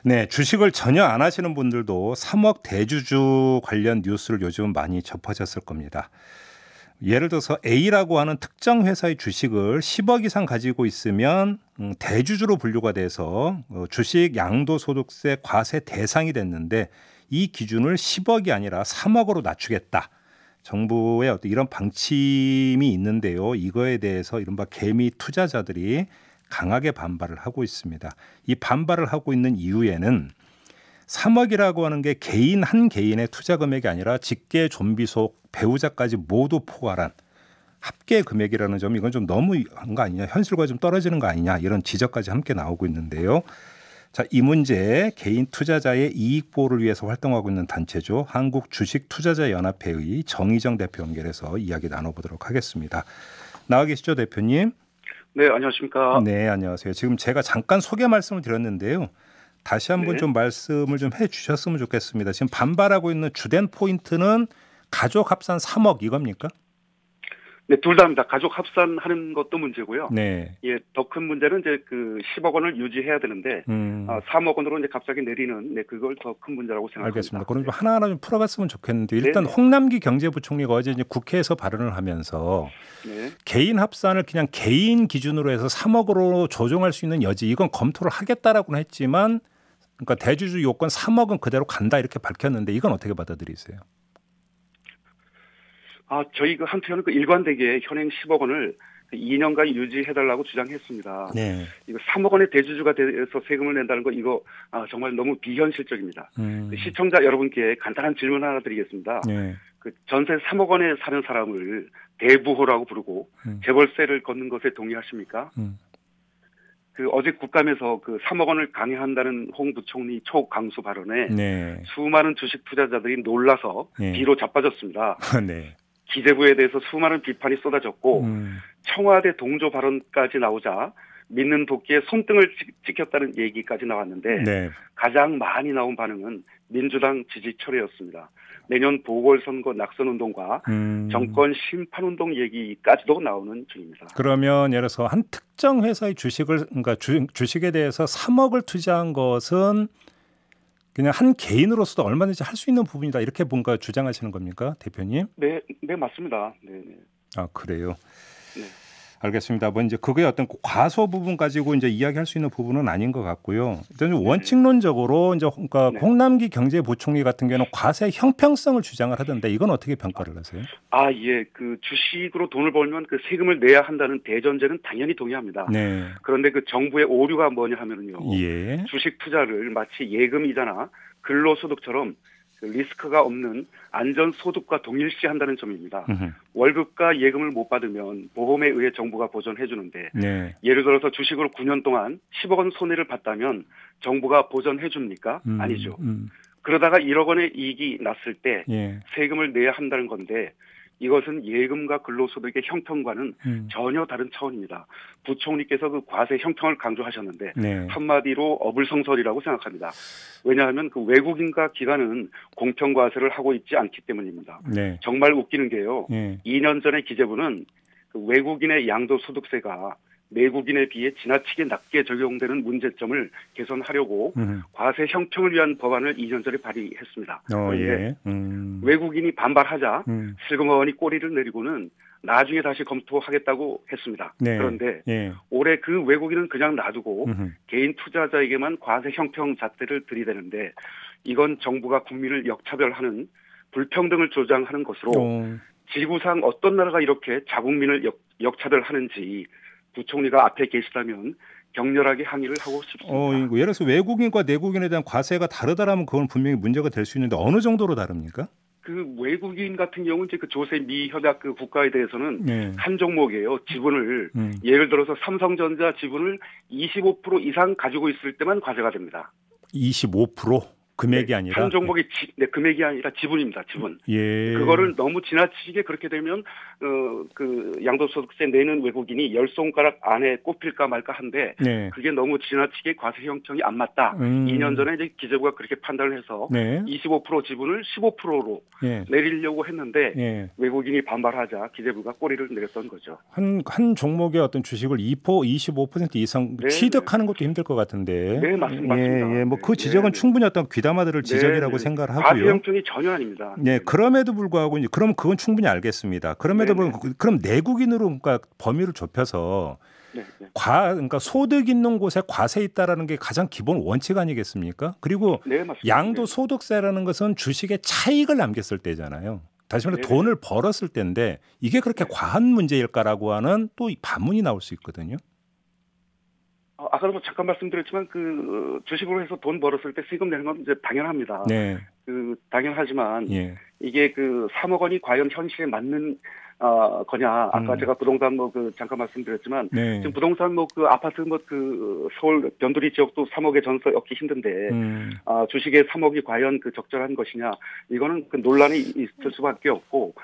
네, 주식을 전혀 안 하시는 분들도 3억 대주주 관련 뉴스를 요즘 많이 접하셨을 겁니다. 예를 들어서 A라고 하는 특정 회사의 주식을 10억 이상 가지고 있으면 대주주로 분류가 돼서 주식 양도소득세 과세 대상이 됐는데 이 기준을 10억이 아니라 3억으로 낮추겠다. 정부의 어떤 이런 방침이 있는데요. 이거에 대해서 이른바 개미 투자자들이 강하게 반발을 하고 있습니다. 이 반발을 하고 있는 이유에는 3억이라고 하는 게 개인 한 개인의 투자 금액이 아니라 직계, 존비속, 배우자까지 모두 포괄한 합계 금액이라는 점, 이건 좀 너무한 거 아니냐, 현실과 좀 떨어지는 거 아니냐, 이런 지적까지 함께 나오고 있는데요. 자, 이 문제 개인 투자자의 이익 보호를 위해서 활동하고 있는 단체죠. 한국주식투자자연합회의 정의정 대표 연결해서 이야기 나눠보도록 하겠습니다. 나와 계시죠, 대표님? 네, 안녕하십니까. 네, 안녕하세요. 지금 제가 잠깐 소개 말씀을 드렸는데요. 다시 한번 네. 좀 말씀을 좀 해주셨으면 좋겠습니다. 지금 반발하고 있는 주된 포인트는 가족 합산 3억 이겁니까? 네, 둘 다입니다. 가족 합산하는 것도 문제고요. 네. 예, 더 큰 문제는 이제 그 10억 원을 유지해야 되는데 3억 원으로 이제 갑자기 내리는 그걸 더 큰 문제라고 생각합니다. 알겠습니다. 그럼 좀 하나하나 좀 풀어갔으면 좋겠는데 일단 네네. 홍남기 경제부총리가 어제 이제 국회에서 발언을 하면서 네. 개인 합산을 그냥 개인 기준으로 해서 3억으로 조정할 수 있는 여지 이건 검토를 하겠다라고는 했지만 그러니까 대주주 요건 3억은 그대로 간다 이렇게 밝혔는데 이건 어떻게 받아들이세요? 저희 그 한편은 그 일관되게 현행 10억 원을 2년간 유지해달라고 주장했습니다. 네. 이거 3억 원의 대주주가 돼서 세금을 낸다는 거 이거 정말 너무 비현실적입니다. 시청자 여러분께 간단한 질문 하나 드리겠습니다. 네. 그 전세 3억 원에 사는 사람을 대부호라고 부르고 재벌세를 걷는 것에 동의하십니까? 그 어제 국감에서 그 3억 원을 강요한다는 홍 부총리 초강수 발언에 네. 수많은 주식 투자자들이 놀라서 네. 뒤로 자빠졌습니다. 네. 기재부에 대해서 수많은 비판이 쏟아졌고 청와대 동조 발언까지 나오자 믿는 도끼에 손등을 찍혔다는 얘기까지 나왔는데 네. 가장 많이 나온 반응은 민주당 지지 철회였습니다. 내년 보궐선거 낙선운동과 정권 심판운동 얘기까지도 나오는 중입니다. 그러면 예를 들어서 한 특정 회사의 주식을 그러니까 주식에 대해서 3억을 투자한 것은 그냥 한 개인으로서도 얼마든지 할 수 있는 부분이다 이렇게 뭔가 주장하시는 겁니까, 대표님? 네, 맞습니다. 네. 아, 그래요. 네. 알겠습니다. 뭐 이제 그게 어떤 과소 부분 가지고 이제 이야기할 수 있는 부분은 아닌 것 같고요. 일단 좀 원칙론적으로 이제 그러니까 홍남기 경제부총리 같은 경우는 과세 형평성을 주장을 하던데 이건 어떻게 평가를 하세요? 예, 그 주식으로 돈을 벌면 그 세금을 내야 한다는 대전제는 당연히 동의합니다. 네. 그런데 그 정부의 오류가 뭐냐 하면요. 예. 주식 투자를 마치 예금이자나 근로소득처럼 그 리스크가 없는 안전소득과 동일시한다는 점입니다. 월급과 예금을 못 받으면 보험에 의해 정부가 보전해 주는데 네. 예를 들어서 주식으로 9년 동안 10억 원 손해를 봤다면 정부가 보전해 줍니까? 아니죠. 그러다가 1억 원의 이익이 났을 때 세금을 내야 한다는 건데 이것은 예금과 근로소득의 형평과는 전혀 다른 차원입니다. 부총리께서 그 과세 형평을 강조하셨는데 한마디로 어불성설이라고 생각합니다. 왜냐하면 그 외국인과 기관은 공평과세를 하고 있지 않기 때문입니다. 정말 웃기는 게요. 2년 전에 기재부는 그 외국인의 양도소득세가 내국인에 비해 지나치게 낮게 적용되는 문제점을 개선하려고 과세 형평을 위한 법안을 2년 전에 발의했습니다. 그런데 외국인이 반발하자 슬그머니 꼬리를 내리고는 나중에 다시 검토하겠다고 했습니다. 그런데 올해 그 외국인은 그냥 놔두고 개인 투자자에게만 과세 형평 잣대를 들이대는데 이건 정부가 국민을 역차별하는 불평등을 조장하는 것으로 지구상 어떤 나라가 이렇게 자국민을 역차별하는지 부총리가 앞에 계시다면 격렬하게 항의를 하고 싶습니다. 예를 들어서 외국인과 내국인에 대한 과세가 다르다라면 그건 분명히 문제가 될 수 있는데 어느 정도로 다릅니까? 그 외국인 같은 경우는 이제 그 조세 미협약 그 국가에 대해서는 한 종목이에요. 지분을 예를 들어서 삼성전자 지분을 25% 이상 가지고 있을 때만 과세가 됩니다. 25%? 금액이 아니라 한 종목이 금액이 아니라 지분입니다. 지분. 예. 그거를 너무 지나치게 그렇게 되면 그 양도소득세 내는 외국인이 10손가락 안에 꼽힐까 말까 한데 네. 그게 너무 지나치게 과세 형평이 안 맞다. 2년 전에 이제 기재부가 그렇게 판단을 해서 네. 25% 지분을 15%로 예. 내리려고 했는데 예. 외국인이 반발하자 기재부가 꼬리를 내렸던 거죠. 한 종목의 어떤 주식을 25% 이상 네, 취득하는 것도 힘들 것 같은데. 네, 맞습니다. 예, 뭐 그 지적은 충분히 어떤 귀담아들을 지적이라고 생각을 하고요. 과세 형평이 전혀 아닙니다. 네, 그럼에도 불구하고 이제 그럼 그건 충분히 알겠습니다. 그럼에도 불구하고 그럼 내국인으로 그러니까 범위를 좁혀서 그러니까 소득 있는 곳에 과세 있다라는 게 가장 기본 원칙 아니겠습니까? 그리고 양도소득세라는 것은 주식의 차익을 남겼을 때잖아요. 다시 말해 돈을 벌었을 때인데 이게 그렇게 과한 문제일까라고 하는 또 반문이 나올 수 있거든요. 아까도 잠깐 말씀드렸지만 그 주식으로 해서 돈 벌었을 때 세금 내는 건 이제 당연합니다. 네. 당연하지만 이게 그 3억 원이 과연 현실에 맞는 거냐. 아까 제가 부동산 잠깐 말씀드렸지만 지금 부동산 그 아파트 그 서울 변두리 지역도 3억의 전세 얻기 힘든데 주식에 3억이 과연 그 적절한 것이냐. 이거는 그 논란이 있을 수밖에 없고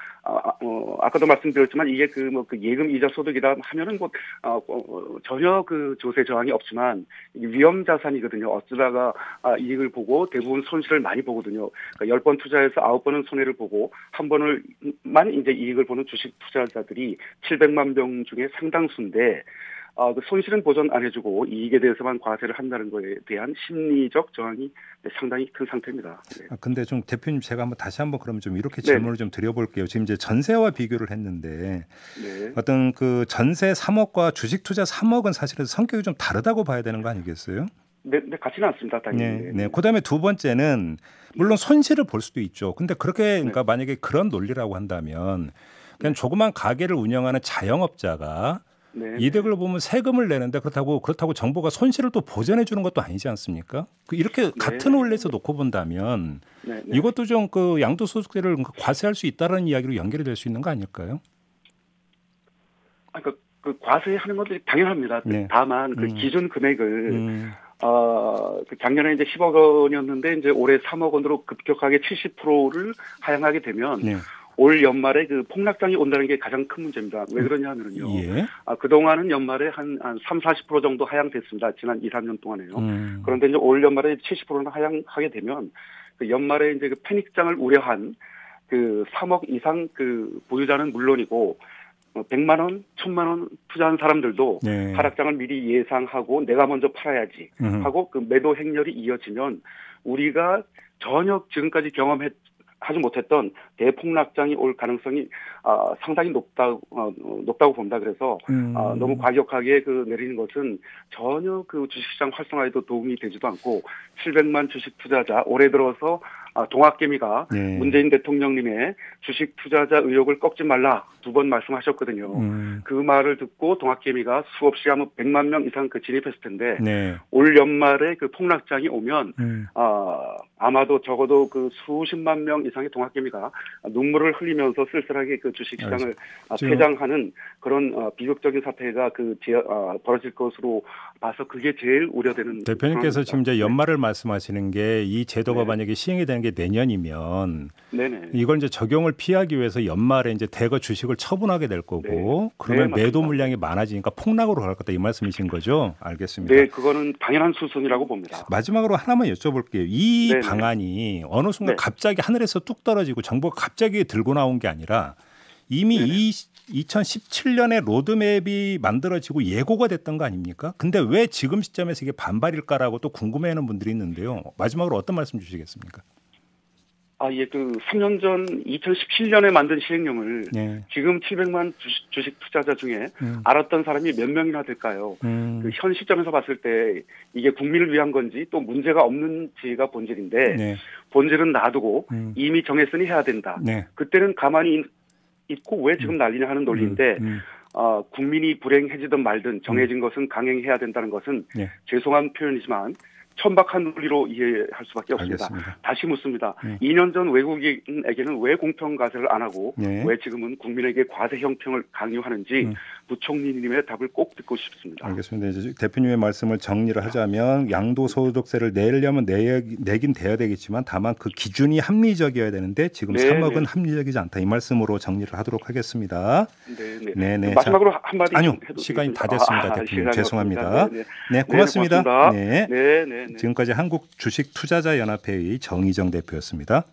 아까도 말씀드렸지만 이게 그 예금 이자 소득이라 하면은 전혀 그 조세 저항이 없지만 위험 자산이거든요. 어쩌다가 이익을 보고 대부분 손실을 많이 보거든요. 그러니까 10번 투자해서 9번은 손해를 보고 한 번을만 이제 이익을 보는 주식 투자자들이 700만 명 중에 상당수인데 그 손실은 보전 안 해주고 이익에 대해서만 과세를 한다는 거에 대한 심리적 저항이 상당히 큰 상태입니다. 근데 좀 대표님 제가 다시 한번 그러면 좀 이렇게 질문을 좀 드려볼게요. 지금 이제 전세와 비교를 했는데 어떤 그 전세 3억과 주식 투자 3억은 사실은 성격이 좀 다르다고 봐야 되는 거 아니겠어요? 네, 같지는 않습니다. 당연히. 네. 그다음에 두 번째는 물론 손실을 볼 수도 있죠. 근데 그렇게 그러니까 만약에 그런 논리라고 한다면 그냥 조그만 가게를 운영하는 자영업자가 이득을 보면 세금을 내는데 그렇다고 정부가 손실을 또 보전해 주는 것도 아니지 않습니까? 이렇게 같은 원리에서 놓고 본다면 이것도 좀 그 양도소득세를 과세할 수 있다는 이야기로 연결이 될 수 있는 거 아닐까요? 그러니까 그 과세하는 것도 당연합니다. 다만 그 기준 금액을 그 작년에 이제 10억 원이었는데 이제 올해 3억 원으로 급격하게 70%를 하향하게 되면 올 연말에 그 폭락장이 온다는 게 가장 큰 문제입니다. 왜 그러냐 하면요. 그동안은 연말에 한 3, 40% 정도 하향됐습니다. 지난 2, 3년 동안에요. 그런데 이제 올 연말에 70%는 하향하게 되면 그 연말에 이제 그 패닉장을 우려한 그 3억 이상 그 보유자는 물론이고 100만 원, 1000만 원 투자한 사람들도 하락장을 미리 예상하고 내가 먼저 팔아야지 하고 그 매도 행렬이 이어지면 우리가 전혀 지금까지 하지 못했던 대폭락장이 올 가능성이 상당히 높다고 봅니다. 그래서 너무 과격하게 그 내리는 것은 전혀 그 주식시장 활성화에도 도움이 되지도 않고 700만 주식 투자자 올해 들어서 동학개미가 문재인 대통령님의 주식 투자자 의욕을 꺾지 말라 2번 말씀하셨거든요. 그 말을 듣고 동학개미가 수없이 하면 100만 명 이상 그 진입했을 텐데 올 연말에 그 폭락장이 오면 아마도 적어도 그 수십만 명 이상의 동학개미가 눈물을 흘리면서 쓸쓸하게 그 주식시장을 폐장하는 그런 비극적인 사태가 벌어질 것으로 봐서 그게 제일 우려되는. 대표님께서 지금 이제 연말을 말씀하시는 게 이 제도가 만약에 시행이 되는 게 내년이면 이걸 이제 적용을 피하기 위해서 연말에 이제 대거 주식을 처분하게 될 거고 그러면 매도 물량이 많아지니까 폭락으로 갈 거다 이 말씀이신 거죠? 알겠습니다. 네, 그거는 당연한 수순이라고 봅니다. 마지막으로 하나만 여쭤볼게요. 이 방안이 어느 순간 갑자기 하늘에서 뚝 떨어지고 정부가 갑자기 들고 나온 게 아니라 이미 2017년에 로드맵이 만들어지고 예고가 됐던 거 아닙니까? 근데 왜 지금 시점에서 이게 반발일까라고 또 궁금해하는 분들이 있는데요. 마지막으로 어떤 말씀 주시겠습니까? 그 3년 전 2017년에 만든 시행령을 지금 700만 주식 투자자 중에 알았던 사람이 몇 명이나 될까요? 그 현 시점에서 봤을 때 이게 국민을 위한 건지 또 문제가 없는지가 본질인데 본질은 놔두고 이미 정했으니 해야 된다. 그때는 가만히 있고 왜 지금 난리냐 하는 논리인데 국민이 불행해지든 말든 정해진 것은 강행해야 된다는 것은 죄송한 표현이지만 천박한 논리로 이해할 수밖에 없습니다. 알겠습니다. 다시 묻습니다. 2년 전 외국인에게는 왜 공평과세를 안 하고 왜 지금은 국민에게 과세 형평을 강요하는지 부총리님의 답을 꼭 듣고 싶습니다. 알겠습니다. 이제 대표님의 말씀을 정리를 하자면 양도소득세를 내려면 내긴 돼야 되겠지만 다만 그 기준이 합리적이어야 되는데 지금 3억은 합리적이지 않다. 이 말씀으로 정리를 하도록 하겠습니다. 네네. 마지막으로 한마디 아니요. 시간이 다 됐습니다. 대표님. 죄송합니다. 네, 고맙습니다. 네. 지금까지 한국주식투자자연합회의 정의정 대표였습니다.